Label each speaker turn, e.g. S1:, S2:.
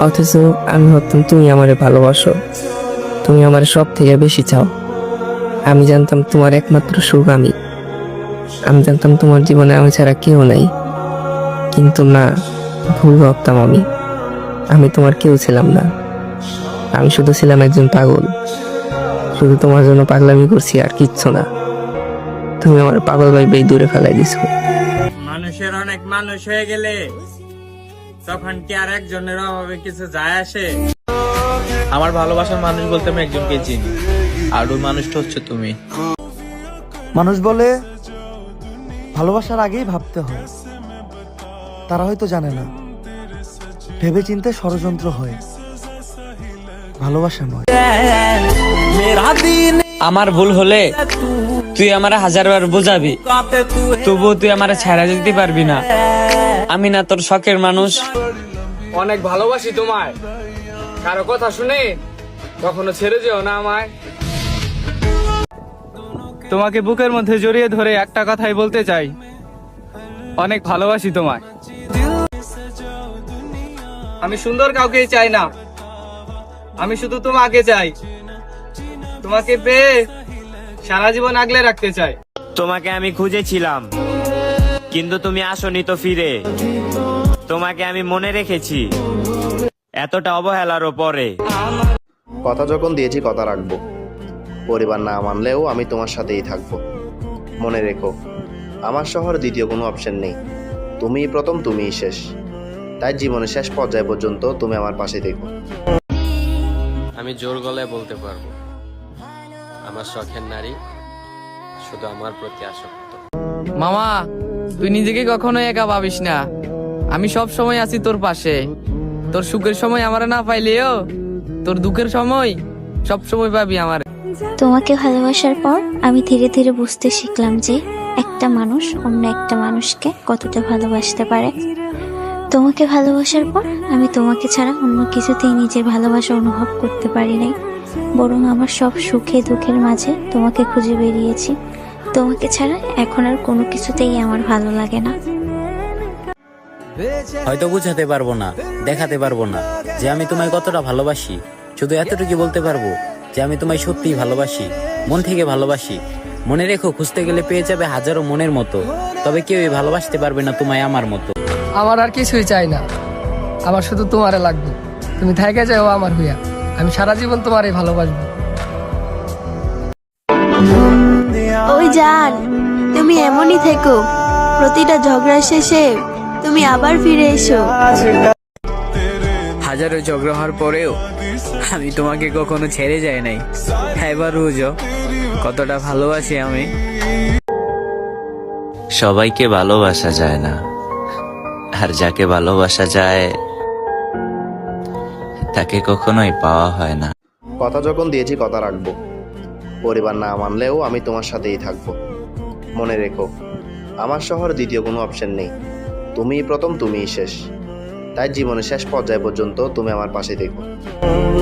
S1: অথচ আমি ভাবতাম তুমি আমারে ভালোবাসো, তুমি আমার সব থেকে বেশি চাও। আমি জানতাম তোমার একমাত্র সুখ আমি জানতাম তোমার জীবনে আমি ছাড়া কেউ নাই। কিন্তু না, ভুল ভাবতাম আমি তোমার কেউ ছিলাম না। আমি শুধু ছিলাম একজন পাগল, শুধু তোমার জন্য পাগলামি করছি আর কিচ্ছু না। তুমি আমার পাগল ভাই দূরে ফেলাই দিছো।
S2: মানুষের অনেক মানুষ হয়ে গেলে তখন কি আর একজনের অভাবে কিছু যায় আসে?
S3: আমার ভালোবাসার মানুষ বলতে আমি একজনকে চিনি, আর ওই মানুষটা হচ্ছে তুমি।
S4: মানুষ বলে ভালোবাসার আগেই ভাবতে হয়, তারা হয়তো জানে না ভেবে চিন্তে ষড়যন্ত্র হয়, ভালোবাসা নয়।
S2: আমার ভুল হলে তুই আমার 1000বার বোঝাবি, তবুও তুই আমার ছাড়া যেতে পারবি না। আমি না তোর শখের মানুষ। অনেক ভালোবাসি তোমায়, কারো কথা শুনে কখনো ছেড়ে যেও না আমায়। তোমাকে বুকের মধ্যে জড়িয়ে ধরে একটা কথাই বলতে চাই, অনেক ভালোবাসি তোমায়। আমি সুন্দর কাউকেই চাই না, আমি শুধু তোমাকে চাই। তোমাকে পেয়ে সারা জীবন আগলে রাখতে চাই।
S5: তোমাকে আমি খুঁজেছিলাম, কিন্তু তুমি আসনি তো ফিরে। তোমাকে আমি মনে রেখেছি এতটা অবহেলারও পরে।
S6: কথা যখন দিয়েছি কথা রাখবো। পরিবার না মানলেও আমি তোমার সাথেই থাকবো। মনে রেখো, আমার শহরে দ্বিতীয় কোনো অপশন নেই। তুমিই প্রথম, তুমিই শেষ। তাই জীবনের শেষ পর্যায় পর্যন্ত তুমি আমার পাশে থেকো।
S7: আমি জোর গলায় বলতে পারবো, আমার শখের নারী শুধু আমার প্রতি আসক্ত।
S8: মামা, তুই নিজেকে কখনো একা ভাবিস না। আমি সব সময় আছি তোর পাশে। তোর সুখের সময় আমার না পাইলেও তোর দুঃখের সময় সব সময় পাবি আমার।
S9: তোমাকে ভালোবাসার পর আমি ধীরে ধীরে বুঝতে শিখলাম যে একটা মানুষ অন্য একটা মানুষকে কতটা ভালোবাসতে পারে। তোমাকে ভালোবাসার পর আমি তোমাকে ছাড়া অন্য কিছুতেই নিজের ভালোবাসা অনুভব করতে পারি নাই, বরং আমার সব সুখে দুঃখের মাঝে তোমাকে খুঁজে বেরিয়েছি। তোমাকে ছাড়া এখন আর কোনো কিছুতেই আমার ভালো লাগে না।
S10: হয়তো বুঝাতে পারবো না, দেখাতে পারবো না যে আমি তোমায় কতটা ভালোবাসি। শুধু এতটুকু বলতে পারবো যে আমি তোমায় সত্যিই ভালোবাসি, মন থেকে ভালোবাসি। মনে রেখো, খুঁজতে গেলে পেয়ে যাবে হাজারো মনের মতো, তবে কেউই ভালোবাসতে পারবে না তোমায় আমার মতো।
S8: আমার আর কিছুই চাই না, আমার শুধু তোমারে লাগবে। তুমি থেকে যাও আমার হইয়া, আমি সারা জীবন তোমারই ভালোবাসবো।
S11: ওই জান, তুমি এমনই থেকো, প্রতিটা ঝগড়া শেষে তুমি আবার ফিরে এসো।
S8: হাজারো ঝগড়া হওয়ার পরেও আমি তোমাকে কখনো ছেড়ে যাই নাই। এবার বুঝো কতটা ভালোবাসি আমি।
S5: সবাইকে ভালোবাসা যায় না, আর যাকে ভালোবাসা যায় তাকে কখনোই পাওয়া হয় না।
S6: কথা যখন দিয়েছি কথা রাখবো। পরিবার না মানলেও আমি তোমার সাথেই থাকবো। মনে রেখো, আমার শহরে দ্বিতীয় কোনো অপশন নেই। তুমিই প্রথম, তুমিই শেষ। তাই জীবনের শেষ পর্যায় পর্যন্ত তুমি আমার পাশে থেকো।